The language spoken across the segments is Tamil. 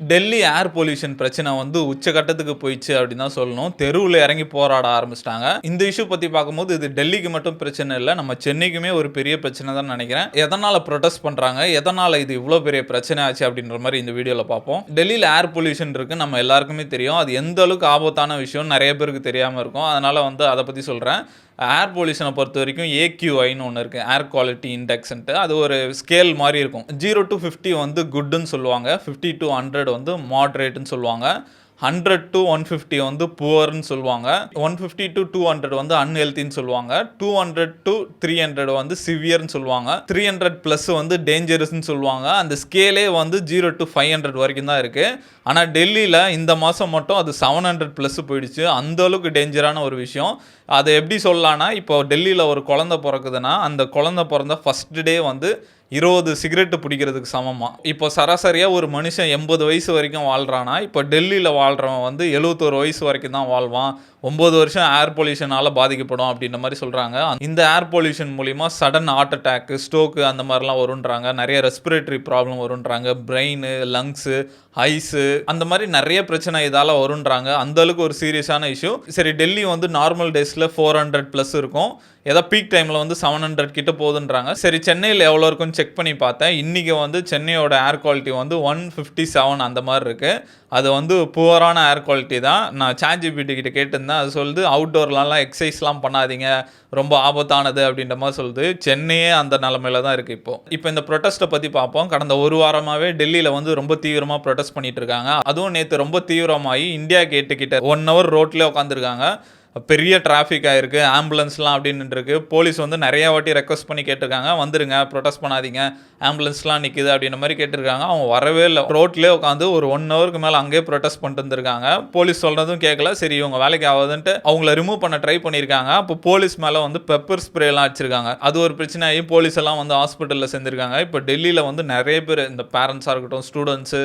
டெல்லி ஏர் பொல்யூஷன் பிரச்சனை வந்து உச்சகட்டத்துக்கு போயிடுச்சு அப்படின்னு தான் சொல்லணும். தெருவில் இறங்கி போராட ஆரம்பிச்சிட்டாங்க. இந்த இஷ்யூ பற்றி பார்க்கும்போது இது டெல்லிக்கு மட்டும் பிரச்சனை இல்லை, நம்ம சென்னைக்குமே ஒரு பெரிய பிரச்சனை தான் நினைக்கிறேன். எதனால் ப்ரொடெஸ்ட் பண்ணுறாங்க, எதனால் இது இவ்வளோ பெரிய பிரச்சனை ஆச்சு அப்படின்ற மாதிரி இந்த வீடியோவில் பார்ப்போம். டெல்லியில் ஏர் பொல்யூஷன் இருக்குது, நம்ம எல்லாருக்குமே தெரியும். அது எந்த அளவுக்கு ஆபத்தான விஷயம் நிறைய பேருக்கு தெரியாமல் இருக்கும். அதனால் வந்து அதை பற்றி சொல்கிறேன். ஏர் பொல்யூஷனை பொறுத்த வரைக்கும் AQIன்னு ஒன்று இருக்குது, ஏர் குவாலிட்டி இண்டெக்ஸ்ன்ட்டு. அது ஒரு ஸ்கேல் மாதிரி இருக்கும். 0 to 50 வந்து குட்னு சொல்லுவாங்க, 50 to 100 வந்து மாட்ரேட்னு சொல்லுவாங்க, 100 to 150 வந்து புவர்னு சொல்லுவாங்க, 150 to 200 வந்து அன்ஹெல்த்தின்னு சொல்லுவாங்க, 200 to 300 வந்து சிவியர்னு சொல்லுவாங்க, 300 ப்ளஸ் வந்து டேஞ்சரஸ்ன்னு சொல்லுவாங்க. அந்த ஸ்கேலே வந்து 0 to 500 வரைக்கும் தான் இருக்குது. ஆனால் டெல்லியில் இந்த மாதம் மட்டும் அது 700 ப்ளஸ் போயிடுச்சு. அந்த அளவுக்கு டேஞ்சரான ஒரு விஷயம். அதை எப்படி சொல்லலான்னா, இப்போ டெல்லியில் ஒரு குழந்தை பிறக்குதுன்னா அந்த குழந்தை பிறந்த ஃபஸ்ட் டே வந்து 20 சிகரெட்டு பிடிக்கிறதுக்கு சமமாக. இப்போ சராசரியாக ஒரு மனுஷன் 80 வயசு வரைக்கும் வாழ்கிறானா, இப்போ டெல்லியில் வாழ்கிறவன் வந்து 71 வயசு வரைக்கும் தான் வாழ்வான். 9 வருஷம் ஏர் பொல்யூஷனால் பாதிக்கப்படும் அப்படின்ற மாதிரி சொல்கிறாங்க. இந்த ஏர் பொல்யூஷன் மூலிமா சடன் ஹார்ட் அட்டாக்கு, ஸ்ட்ரோக்கு அந்த மாதிரிலாம் வருன்றாங்க. நிறைய ரெஸ்பிரேட்டரி ப்ராப்ளம் வருன்றாங்க. பிரெயின், லங்ஸு, ஐஸு அந்த மாதிரி நிறைய பிரச்சனை இதால் வருன்றாங்க. அந்தளவுக்கு ஒரு சீரியஸான இஷ்யூ. சரி, டெல்லி வந்து நார்மல் டேஸில் 400 ப்ளஸ் இருக்கும், ஏதோ பீக் டைமில் வந்து 700 கிட்ட போகுதுன்றாங்க. சரி, சென்னையில் எவ்வளோ இருக்குன்னு செக் பண்ணி பார்த்தேன். இன்றைக்கி வந்து சென்னையோட ஏர் குவாலிட்டி வந்து 157 அந்த மாதிரி இருக்குது. அது வந்து புவரான ஏர் குவாலிட்டி தான். நான் ChatGPT கிட்ட கேட்டிருந்தேன். அது சொல்லுது அவுட்டோர்லாம் எக்ஸசைஸ்லாம் பண்ணாதீங்க, ரொம்ப ஆபத்தானது அப்படின்ற மாதிரி சொல்லுது. சென்னையே அந்த நிலமையில தான் இருக்குது இப்போ இந்த ப்ரொட்டஸ்ட்டை பற்றி பார்ப்போம். கடந்த ஒரு வாரமாகவே டெல்லியில் வந்து ரொம்ப தீவிரமாக ப்ரொட்டஸ்ட் பண்ணிட்டு இருக்காங்க. அதுவும் நேற்று ரொம்ப தீவிரமாகி இந்தியா கேட்டு கிட்ட 1 hour ரோட்லேயே உட்காந்துருக்காங்க. பெரிய டிராஃபிக் ஆகிருக்கு, ஆம்புலன்ஸ்லாம் அப்படின்னு இருக்கு. போலீஸ் வந்து நிறைய வாட்டி ரெக்வஸ்ட் பண்ணி கேட்டிருக்காங்க, வந்துருங்க, ப்ரொடெஸ்ட் பண்ணாதீங்க, ஆம்புலன்ஸ்லாம் நிற்குது அப்படின்ற மாதிரி கேட்டிருக்காங்க. அவங்க வரவே இல்லை. ரோட்லேயே உட்காந்து ஒரு 1 ஹவருக்கு மேலே அங்கேயே ப்ரொடெஸ்ட் பண்ணிட்டு இருந்திருக்காங்க. போலீஸ் சொல்கிறதும் கேட்கல. சரி, இவங்க வேலைக்கு ஆகுதுன்ட்டு அவங்கள ரிமூவ் பண்ண ட்ரை பண்ணியிருக்காங்க. அப்போ போலீஸ் மேலே வந்து பெப்பர் ஸ்ப்ரேலாம் அடிச்சிருக்காங்க. அது ஒரு பிரச்சனை ஆகி போலீஸ் எல்லாம் வந்து ஹாஸ்பிட்டலில் சேர்ந்துருக்காங்க. இப்போ டெல்லியில் வந்து நிறைய பேர், இந்த பேரண்ட்ஸாக இருக்கட்டும், ஸ்டூடெண்ட்ஸு,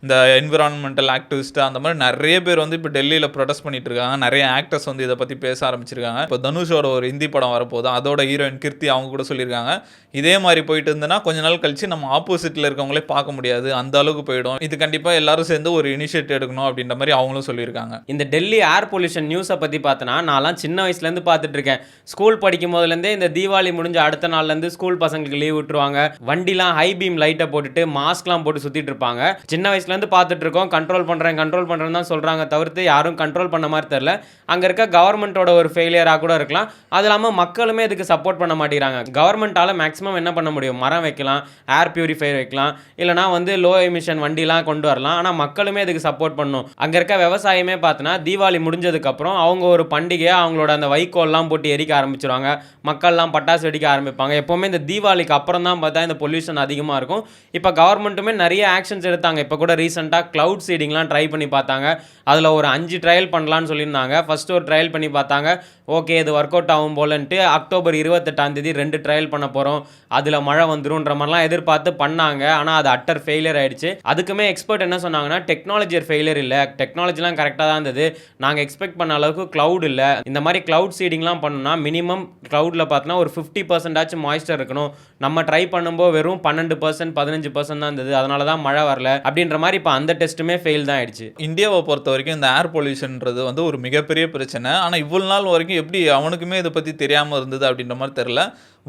இந்த என்விரான்மெண்டல் ஆக்டிவிஸ்ட்டு, அந்த மாதிரி நிறைய பேர் வந்து இப்போ டெல்லியில் ப்ரொடெஸ்ட் பண்ணிட்டு இருக்காங்க. நிறைய ஆக்டர்ஸ் வந்து இதை பற்றி பேச ஆரம்பிச்சிருக்காங்க. இப்போ தனுஷோட ஒரு ஹிந்தி படம் வரப்போகுது, அதோட ஹீரோயின் கீர்த்தி அவங்க கூட சொல்லியிருக்காங்க, இதே மாதிரி போயிட்டு இருந்ததுன்னா கொஞ்ச நாள் கழிச்சு நம்ம ஆப்போசிட்டில் இருக்கவங்களே பார்க்க முடியாது, அந்த அளவுக்கு போயிடும். இது கண்டிப்பாக எல்லாரும் சேர்ந்து ஒரு இனிஷியேட்டிவ் எடுக்கணும் அப்படின்ற மாதிரி அவங்களும் சொல்லியிருக்காங்க. இந்த டெல்லி ஏர் பொல்யூஷன் நியூஸை பற்றி பார்த்தோன்னா, நான்லாம் சின்ன வயசுலேருந்து பார்த்துட்டு இருக்கேன். ஸ்கூல் படிக்கும் போதுலேருந்தே இந்த தீபாவளி முடிஞ்ச அடுத்த நாள்லேருந்து ஸ்கூல் பசங்களுக்கு லீவ் விட்டுருவாங்க. வண்டிலாம் ஹை பீம் லைட்டை போட்டுட்டு மாஸ்க்லாம் போட்டு சுற்றிட்டு இருப்பாங்க. சின்ன வயசுலேருந்து பார்த்துட்டு இருக்கோம். கண்ட்ரோல் பண்ணுறேன் தான் சொல்கிறாங்க தவிர்த்து யாரும் கண்ட்ரோல் பண்ண மாதிரி தெரில. அங்கே இருக்க கவர்மெண்ட்டோட ஒரு ஃபெயிலியராக கூட இருக்கலாம். அது இல்லாமல் மக்களுமே இதுக்கு சப்போர்ட் பண்ண மாட்டேங்கிறாங்க. கவர்மெண்ட்டால் மேக்ஸிமம் என்ன பண்ண முடியும், மரம் வைக்கலாம், ஏர் பியூரிஃபையர் வைக்கலாம், இல்லைனா வந்து லோ எமிஷன் வண்டிலாம் கொண்டு வரலாம். ஆனால் மக்களுமே இதுக்கு சப்போர்ட் பண்ணணும். அங்கே இருக்க விவசாயமே பார்த்தோன்னா தீபாவளி முடிஞ்சதுக்கப்புறம் அவங்க ஒரு பண்டிகையாக அவங்களோட அந்த வைக்கோல்லாம் போட்டு எரிக்க ஆரம்பிச்சிருவாங்க. மக்கள்லாம் பட்டாசு வெடிக்க ஆரம்பிப்பாங்க. எப்போவுமே இந்த தீபாவளிக்கு அப்புறம் தான் பார்த்தா இந்த பொல்யூஷன் அதிகமாக இருக்கும். இப்போ கவர்மெண்ட்டுமே நிறைய ஆக்ஷன்ஸ் எடுத்தாங்க. இப்போ கூட ரீசெண்டாக க்ளவுட் சீடிங்லாம் ட்ரை பண்ணி பார்த்தாங்க. அதில் ஒரு 5 ட்ரையல் பண்ணலான்னு சொல்லியிருந்தாங்க. ஃபஸ்ட்டு ஒரு ட்ரையல் பண்ணி பார்த்தாங்க, ஓகே இது ஒர்க் அவுட் ஆகும் போலன்ட்டு அக்டோபர் 28 2 ட்ரையல் பண்ண போகிறோம், அதில் மழை வந்துருன்ற மாதிரிலாம் எதிர்பார்த்து பண்ணாங்க. ஆனால் அது அட்டர் ஃபெயிலியர் ஆகிடுச்சு. அதுக்குமே எக்ஸ்பர்ட் என்ன சொன்னாங்கன்னா, டெக்னாலஜியர் ஃபெயிலியர் இல்லை, டெக்னாலஜிலாம் கரெக்டாக தான் இருந்தது, நாங்கள் எக்ஸ்பெக்ட் பண்ண அளவுக்கு க்ளவுட் இல்லை. இந்த மாதிரி க்ளவுட் சீடிங்லாம் பண்ணணும்னா மினிமம் க்ளவுடில் பார்த்தோன்னா ஒரு 50% மாய்ஸ்டர் இருக்கணும். நம்ம ட்ரை பண்ணும்போது வெறும் 12% 15% தான் இருந்தது, அதனால தான் மழை வரல அப்படின்ற மாதிரி இப்போ அந்த டெஸ்ட்டுமே ஃபெயில் தான் ஆயிடுச்சு. இந்தியாவை பொறுத்த வரைக்கும் இந்த ஏர் பொல்யூஷன்ன்றது வந்து ஒரு மிகப்பெரிய பிரச்சனை. ஆனால் இவ்வளோ நாள் வரைக்கும் எப்படி அவனுக்குமே இதை பற்றி தெரியாமல் இருந்தது அப்படின்ற மாதிரி தெரில.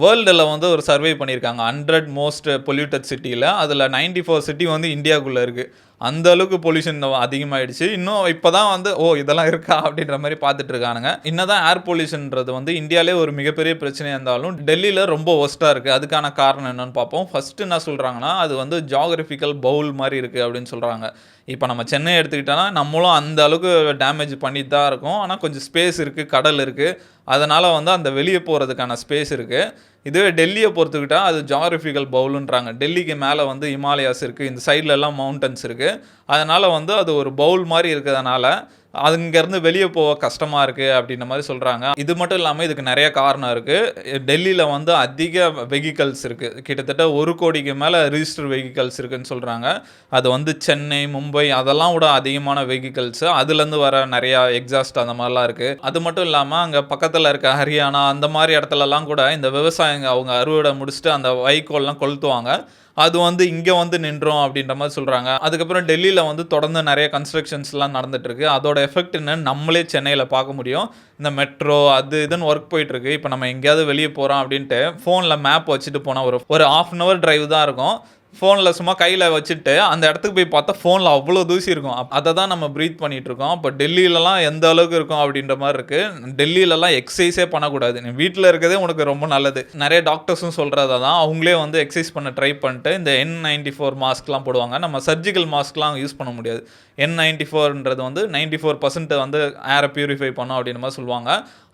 வேர்ல்டில் வந்து ஒரு சர்வே பண்ணியிருக்காங்க 100 மோஸ்ட் பொல்யூட்டட் சிட்டியில். அதில் 94 சிட்டி வந்து இந்தியாவுக்குள்ளே இருக்குது. அந்த அளவுக்கு பொல்யூஷன் அதிகமாகிடுச்சு. இன்னும் இப்போ தான் வந்து இதெல்லாம் இருக்கா அப்படின்ற மாதிரி பார்த்துட்டு இருக்கானுங்க. இன்னதான் ஏர் பொல்யூஷன்ன்றது வந்து இந்தியாவிலே ஒரு மிகப்பெரிய பிரச்சனையாக இருந்தாலும் டெல்லியில் ரொம்ப ஒஸ்ட்டாக இருக்குது. அதுக்கான காரணம் என்னன்னு பார்ப்போம். ஃபஸ்ட்டு என்ன சொல்கிறாங்கன்னா, அது வந்து ஜியாகிரபிக்கல் பவுல் மாதிரி இருக்குது அப்படின்னு சொல்கிறாங்க. இப்போ நம்ம சென்னை எடுத்துக்கிட்டோன்னா நம்மளும் அந்த அளவுக்கு டேமேஜ் பண்ணிட்டு தான் இருக்கும். ஆனால் கொஞ்சம் ஸ்பேஸ் இருக்குது, கடல் இருக்குது, அதனால் வந்து அந்த வெளியே போகிறதுக்கான ஸ்பேஸ் இருக்குது. இதுவே டெல்லியை பொறுத்துக்கிட்டால் அது ஜியாகிரபிக்கல் பவுலுன்றாங்க. டெல்லிக்கு மேலே வந்து ஹிமாலயாஸ் இருக்குது, இந்த சைட்லலாம் மவுண்டன்ஸ் இருக்குது. அதனால் வந்து அது ஒரு பவுல் மாதிரி இருக்கிறதுனால அங்கேருந்து வெளியே போக கஷ்டமாக இருக்குது அப்படின்ற மாதிரி சொல்கிறாங்க. இது மட்டும் இல்லாமல் இதுக்கு நிறைய காரணம் இருக்குது. டெல்லியில் வந்து அதிக வெஹிக்கல்ஸ் இருக்குது. கிட்டத்தட்ட 1 கோடிக்கு மேலே ரிஜிஸ்டர் வெஹிக்கல்ஸ் இருக்குதுன்னு சொல்கிறாங்க. அது வந்து சென்னை, மும்பை அதெல்லாம் விட அதிகமான வெஹிக்கல்ஸு. அதுலேருந்து வர நிறையா எக்ஸாஸ்ட் அந்த மாதிரிலாம் இருக்குது. அது மட்டும் இல்லாமல் அங்கே பக்கத்தில் இருக்க ஹரியானா அந்த மாதிரி இடத்துலலாம் கூட இந்த விவசாயிங்க அவங்க அறுவடை முடிச்சுட்டு அந்த வைக்கோல்லாம் கொளுத்துவாங்க. அது வந்து இங்கே வந்து நின்றோம் அப்படின்ற மாதிரி சொல்கிறாங்க. அதுக்கப்புறம் டெல்லியில் வந்து தொடர்ந்து நிறைய கன்ஸ்ட்ரக்ஷன்ஸ்லாம் நடந்துட்டுருக்கு. அதோட எஃபெக்ட் என்னன்னு நம்மளே சென்னையில் பார்க்க முடியும். இந்த மெட்ரோ அது இதுன்னு ஒர்க் போயிட்டுருக்கு. இப்போ நம்ம எங்கேயாவது வெளியே போகிறோம் அப்படின்ட்டு ஃபோனில் மேப் வச்சுட்டு போனால் ஒரு ½ hour டிரைவ் தான் இருக்கும். ஃபோனில் சும்மா கையில் வச்சுட்டு அந்த இடத்துக்கு போய் பார்த்தா ஃபோனில் அவ்வளோ தூசி இருக்கும். அதை தான் நம்ம ப்ரீத் பண்ணிகிட்ருக்கோம். இப்போ டெல்லியிலலாம் எந்த அளவுக்கு இருக்கும் அப்படின்ற மாதிரி இருக்குது. டெல்லியிலலாம் எக்ஸசைஸே பண்ணக்கூடாது. நீ வீட்டில் இருக்கிறதே உனக்கு ரொம்ப நல்லது. நிறைய டாக்டர்ஸும் சொல்கிறத தான் அவங்களே வந்து எக்ஸசைஸ் பண்ண ட்ரை பண்ணிட்டு இந்த N94 மாஸ்க்லாம் போடுவாங்க. நம்ம சர்ஜிக்கல் மாஸ்க்லாம் யூஸ் பண்ண முடியாது. N94ன்றது வந்து 94% வந்து ஏரை பியூரிஃபை பண்ணும் அப்படின்ற மாதிரி சொல்லுவாங்க.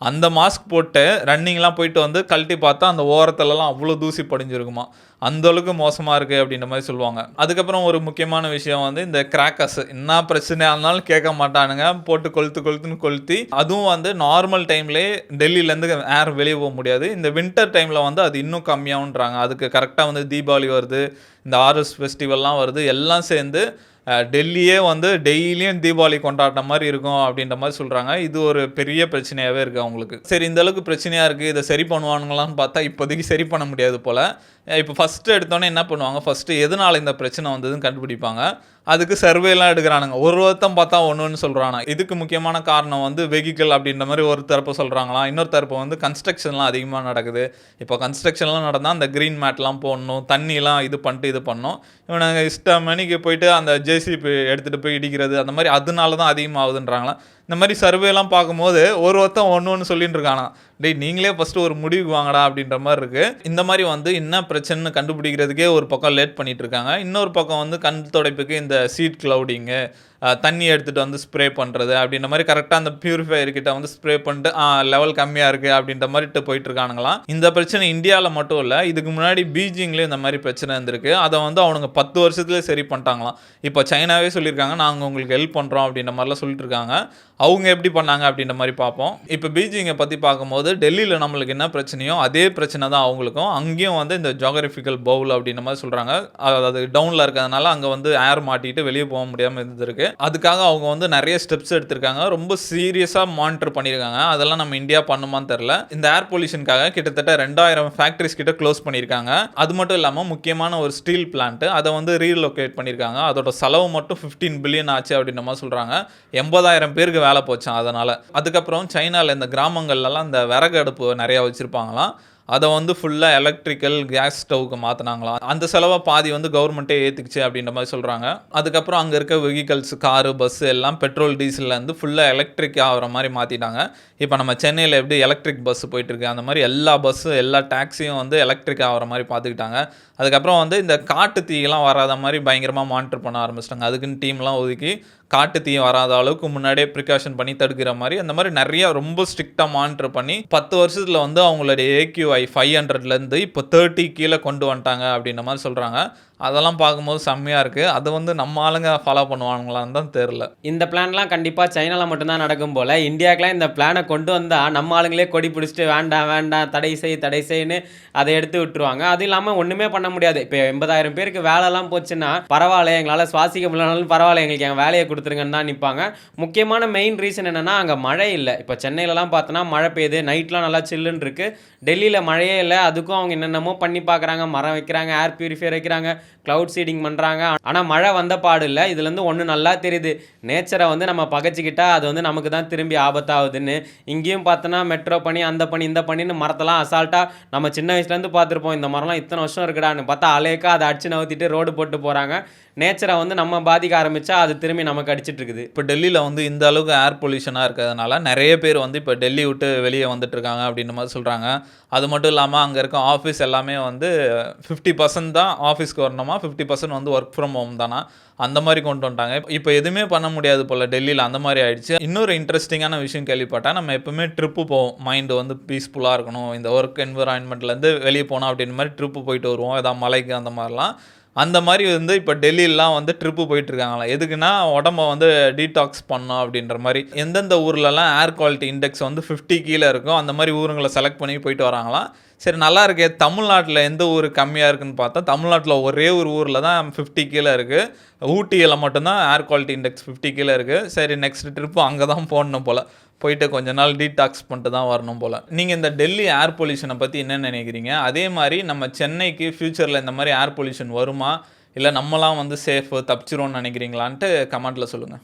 அந்த மாஸ்க் போட்டு ரன்னிங்லாம் போயிட்டு வந்து கழட்டி பார்த்தா அந்த ஓரத்துலலாம் அவ்வளோ தூசி படிஞ்சிருக்குமா. அந்தளவுக்கு மோசமாக இருக்குது அப்படின்ற மாதிரி சொல்லுவாங்க. அதுக்கப்புறம் ஒரு முக்கியமான விஷயம் வந்து இந்த கிராக்கர்ஸ் என்ன பிரச்சனையாக இருந்தாலும் கேட்க மாட்டானுங்க. போட்டு கொளுத்துன்னு கொளுத்தி அதுவும் வந்து நார்மல் டைம்லேயே டெல்லியிலேருந்து ஏர் வெளியே போக முடியாது. இந்த வின்டர் டைமில் வந்து அது இன்னும் கம்மியாகுன்றாங்க. அதுக்கு கரெக்டாக வந்து தீபாவளி வருது, இந்த ஆர்எஸ் ஃபெஸ்டிவல்லாம் வருது, எல்லாம் சேர்ந்து டெல்லியே வந்து டெய்லியும் தீபாவளி கொண்டாடுற மாதிரி இருக்கும் அப்படின்ற மாதிரி சொல்கிறாங்க. இது ஒரு பெரிய பிரச்சனையாகவே இருக்குது அவங்களுக்கு. சரி, இந்த அளவுக்கு பிரச்சனையாக இருக்குது, இதை சரி பண்ணுவானுங்களான்னு பார்த்தா இப்போதைக்கு சரி பண்ண முடியாது போல். இப்போ ஃபஸ்ட்டு எடுத்தோன்னே என்ன பண்ணுவாங்க, ஃபஸ்ட்டு எதனால் இந்த பிரச்சனை வந்ததுன்னு கண்டுபிடிப்பாங்க. அதுக்கு சர்வேலாம் எடுக்கிறானுங்க. ஒருத்தன் பார்த்தா ஒன்று சொல்கிறானா. இதுக்கு முக்கியமான காரணம் வந்து வெஹிக்கிள் அப்படின்ற மாதிரி ஒரு தரப்பு சொல்கிறாங்களாம். இன்னொரு தரப்பு வந்து கன்ஸ்ட்ரக்ஷன்லாம் அதிகமாக நடக்குது. இப்போ கன்ஸ்ட்ரக்ஷன்லாம் நடந்தால் அந்த க்ரீன் மேட்லாம் போடணும், தண்ணிலாம் இது பண்ணிட்டு இது பண்ணணும். இவனுங்க இஷ்டமணிக்கு போயிட்டு அந்த ஜேசிபி எடுத்துகிட்டு போய் இடிக்கிறது அந்த மாதிரி அதனால தான் அதிகமாகுதுன்றாங்களாம். இந்த மாதிரி சர்வேலாம் பார்க்கும்போது ஒருத்தன் ஒன்று சொல்லிட்டு இருக்கானா. டேய், நீங்களே ஃபஸ்ட்டு ஒரு முடிவுக்கு வாங்கடா அப்படின்ற மாதிரி இருக்குது. இந்த மாதிரி வந்து என்ன பிரச்சனைன்னு கண்டுபிடிக்கிறதுக்கே ஒரு பக்கம் லேட் பண்ணிகிட்டு இருக்காங்க. இன்னொரு பக்கம் வந்து கண் துடைப்புக்கு இந்த சீட் க்ளவுடிங்கு, தண்ணி எடுத்துகிட்டு வந்து ஸ்ப்ரே பண்ணுறது அப்படின்ற மாதிரி கரெக்டாக அந்த பியூரிஃபையர்கிட்ட வந்து ஸ்ப்ரே பண்ணிட்டு லெவல் கம்மியாக இருக்குது அப்படின்ற மாதிரிட்டு போயிட்டுருக்கானுங்களாம். இந்த பிரச்சனை இந்தியாவில் மட்டும் இல்லை, இதுக்கு முன்னாடி பீஜிங்லேயும் இந்த மாதிரி பிரச்சனை இருந்திருக்கு. அதை வந்து அவனுங்க 10 வருஷத்துலேயே சரி பண்ணிட்டாங்களாம். இப்போ சைனாவே சொல்லியிருக்காங்க, நாங்கள் உங்களுக்கு ஹெல்ப் பண்ணுறோம் அப்படின்ற மாதிரிலாம் சொல்லிட்டு இருக்காங்க. அவங்க எப்படி பண்ணாங்க அப்படின்ற மாதிரி பார்ப்போம். இப்போ பீஜிங்கை பற்றி பார்க்கும்போது டெல்லியில் நம்மளுக்கு என்ன பிரச்சனையோ அதே பிரச்சனை தான் அவங்களுக்கும். அங்கேயும் வந்து இந்த ஜியோகிராஃபிக்கல் பவுல் அப்படின்ற மாதிரி சொல்கிறாங்க. அதாவது டவுனில் இருக்கிறதுனால அங்கே வந்து ஏர் மாட்டிட்டு வெளியே போக முடியாமல் இருந்திருக்கு. அதுக்காக அவங்க வந்து நிறைய ஸ்டெப்ஸ் எடுத்திருக்காங்க. ரொம்ப சீரியஸாக மானிட்டர் பண்ணியிருக்காங்க. அதெல்லாம் நம்ம இந்தியா பண்ணுமான்னு தெரில. இந்த ஏர் பொல்யூஷனுக்காக கிட்டத்தட்ட 2000 ஃபேக்ட்ரிஸ் கிட்ட க்ளோஸ் பண்ணியிருக்காங்க. அது மட்டும் இல்லாமல் முக்கியமான ஒரு ஸ்டீல் பிளான்ட்டு அதை வந்து ரீலொகேட் பண்ணியிருக்காங்க. அதோட செலவு மட்டும் 15 பில்லியன் ஆச்சு அப்படின்ற மாதிரி சொல்கிறாங்க. 80,000 பேருக்கு வேலை போச்சான் அதனால். அதுக்கப்புறம் சைனாவில் இந்த கிராமங்கள்லாம் இந்த விறகு அடுப்பு நிறையா வச்சுருப்பாங்களாம். அதை வந்து ஃபுல்லாக எலக்ட்ரிக்கல் கேஸ் ஸ்டவ்வுக்கு மாற்றினாங்களாம். அந்த செலவை பாதி வந்து கவர்மெண்ட்டே ஏற்றுக்குச்சு அப்படின்ற மாதிரி சொல்கிறாங்க. அதுக்கப்புறம் அங்கே இருக்க வெஹிக்கல்ஸ், காரு, பஸ்ஸு எல்லாம் பெட்ரோல் டீசல்லேருந்து ஃபுல்லாக எலக்ட்ரிக் ஆகிற மாதிரி மாற்றிட்டாங்க. இப்போ நம்ம சென்னையில் எப்படி எலக்ட்ரிக் பஸ்ஸு போயிட்டுருக்கு அந்த மாதிரி எல்லா பஸ்ஸு எல்லா டாக்ஸியும் வந்து எலக்ட்ரிக் ஆகிற மாதிரி பார்த்துக்கிட்டாங்க. அதுக்கப்புறம் வந்து இந்த காட்டு தீயெல்லாம் வராத மாதிரி பயங்கரமாக மானிட்டர் பண்ண ஆரம்பிச்சிட்டாங்க. அதுக்குன்னு டீம்லாம் ஒதுக்கி காட்டு தீ வராத அளவுக்கு முன்னாடியே ப்ரிகாஷன் பண்ணி தடுக்கிற மாதிரி அந்த மாதிரி நிறைய ரொம்ப ஸ்ட்ரிக்டாக மானிட்டர் பண்ணி 10 வருஷத்தில் வந்து அவங்களுடைய AQI 500லேருந்து இப்போ 30 கீழே கொண்டு வந்துட்டாங்க அப்படின்ற மாதிரி சொல்கிறாங்க. அதெல்லாம் பார்க்கும்போது செம்மையாக இருக்குது. அதை வந்து நம்ம ஆளுங்க ஃபாலோ பண்ணுவாங்களான்னு தான் தெரில. இந்த பிளான்லாம் கண்டிப்பாக சைனாவில் மட்டும்தான் நடக்கும் போல். இந்தியாவுக்குலாம் இந்த பிளானை கொண்டு வந்தால் நம்ம ஆளுங்களே கொடி பிடிச்சிட்டு வேண்டாம் தடை செய்யுன்னு அதை எடுத்து விட்டுருவாங்க. அது இல்லாமல் ஒன்றுமே பண்ண முடியாது. இப்போ 80,000 பேருக்கு வேலைலாம் போச்சுன்னா பரவாயில்ல, எங்களால் சுவாசிக்க முடியலனாலும் பரவாயில்ல, எங்களுக்கு எங்கள் வேலையை கொடுத்துருங்கன்னு தான் நிற்பாங்க. முக்கியமான மெயின் ரீசன் என்னென்னா அங்கே மழை இல்லை. இப்போ சென்னையிலலாம் பார்த்தோன்னா மழை பெய்யுது, நைட்லாம் நல்லா சில்லுன்னு இருக்குது. டெல்லியில் மழையே இல்லை. அதுக்கும் அவங்க என்னென்னமோ பண்ணி பார்க்குறாங்க. மரம் வைக்கிறாங்க, ஏர் பியூரிஃபையர் வைக்கிறாங்க, க்ளவுட் சீடிங் பண்ணுறாங்க. ஆனால் மழை வந்த பாடு இல்லை. இதுலேருந்து ஒன்று நல்லா தெரியுது, நேச்சரை வந்து நம்ம பகைச்சிக்கிட்டா அது வந்து நமக்கு தான் திரும்பி ஆபத்தாகுதுன்னு. இங்கேயும் பார்த்தோன்னா மெட்ரோ பண்ணி அந்த பண்ணி இந்த பண்ணின்னு மரத்தெல்லாம் அசால்ட்டாக நம்ம சின்ன வயசுலேருந்து பார்த்துருப்போம். இந்த மரம்லாம் இத்தனை வருஷம் இருக்குடான்னு பார்த்தா அலேக்கா அதை அடிச்சு நவுத்திட்டு ரோடு போட்டு போகிறாங்க. நேச்சரை வந்து நம்ம பாதிக்க ஆரம்பித்தா அது திரும்பி நமக்கு அடிச்சிட்டு இருக்குது. இப்போ டெல்லியில் வந்து இந்த அளவுக்கு ஏர் பொல்யூஷனாக இருக்கிறதுனால நிறைய பேர் வந்து இப்போ டெல்லி விட்டு வெளியே வந்துட்டு இருக்காங்க அப்படின்ற மாதிரி சொல்கிறாங்க. அது மட்டும் இல்லாமல் அங்கே இருக்க ஆஃபீஸ் எல்லாமே வந்து 50% தான் ஆஃபீஸ்க்கு வரணுமா, 50% வந்து ஒர்க் ஃப்ரம் ஹோம் தானா, அந்த மாதிரி கொண்டு வந்துட்டாங்க. இப்போ எதுவுமே பண்ண முடியாது போல் டெல்லியில், அந்த மாதிரி ஆயிடுச்சு. இன்னொரு இன்ட்ரெஸ்டிங்கான விஷயம் கேள்விப்பட்டேன். நம்ம எப்பவுமே ட்ரிப்பு போவோம், மைண்டு வந்து பீஸ்ஃபுல்லாக இருக்கணும், இந்த ஒர்க் என்விரான்மெண்ட்லேருந்து வெளியே போனோம் அப்படின்ற மாதிரி ட்ரிப்பு போயிட்டு வருவோம், ஏதாவது மலைக்கு அந்த மாதிரிலாம். அந்த மாதிரி வந்து இப்போ டெல்லியெலாம் வந்து ட்ரிப்பு போயிட்டுருக்காங்களாம். எதுக்குன்னா உடம்ப வந்து டீடாக்ஸ் பண்ணோம் அப்படின்ற மாதிரி. எந்தெந்த ஊர்லலாம் ஏர் குவாலிட்டி இண்டெக்ஸ் வந்து 50 கீழே இருக்கும் அந்த மாதிரி ஊருங்களை செலக்ட் பண்ணி போயிட்டு வராங்களாம். சரி, நல்லா இருக்கே. தமிழ்நாட்டில் எந்த ஊர் கம்மியாக இருக்குதுன்னு பார்த்தா தமிழ்நாட்டில் ஒரே ஒரு ஊரில் தான் 50 கீழே இருக்குது. ஊட்டியில் மட்டும்தான் ஏர் குவாலிட்டி இண்டெக்ஸ் 50 கீழே இருக்குது. சரி, நெக்ஸ்ட் ட்ரிப்பு அங்கே தான் போடணும் போல். போயிட்டு கொஞ்ச நாள் டீடாக்ஸ் பண்ணிட்டு தான் வரணும் போல். நீங்கள் இந்த டெல்லி ஏர் பொல்யூஷனை பற்றி என்ன நினைக்கிறீங்க? அதே மாதிரி நம்ம சென்னைக்கு ஃப்யூச்சரில் இந்த மாதிரி ஏர் பொல்யூஷன் வருமா, இல்லை நம்மலாம் வந்து சேஃப் தப்பிச்சிரும்னு நினைக்கிறீங்களான்ட்டு கமெண்ட்டில் சொல்லுங்கள்.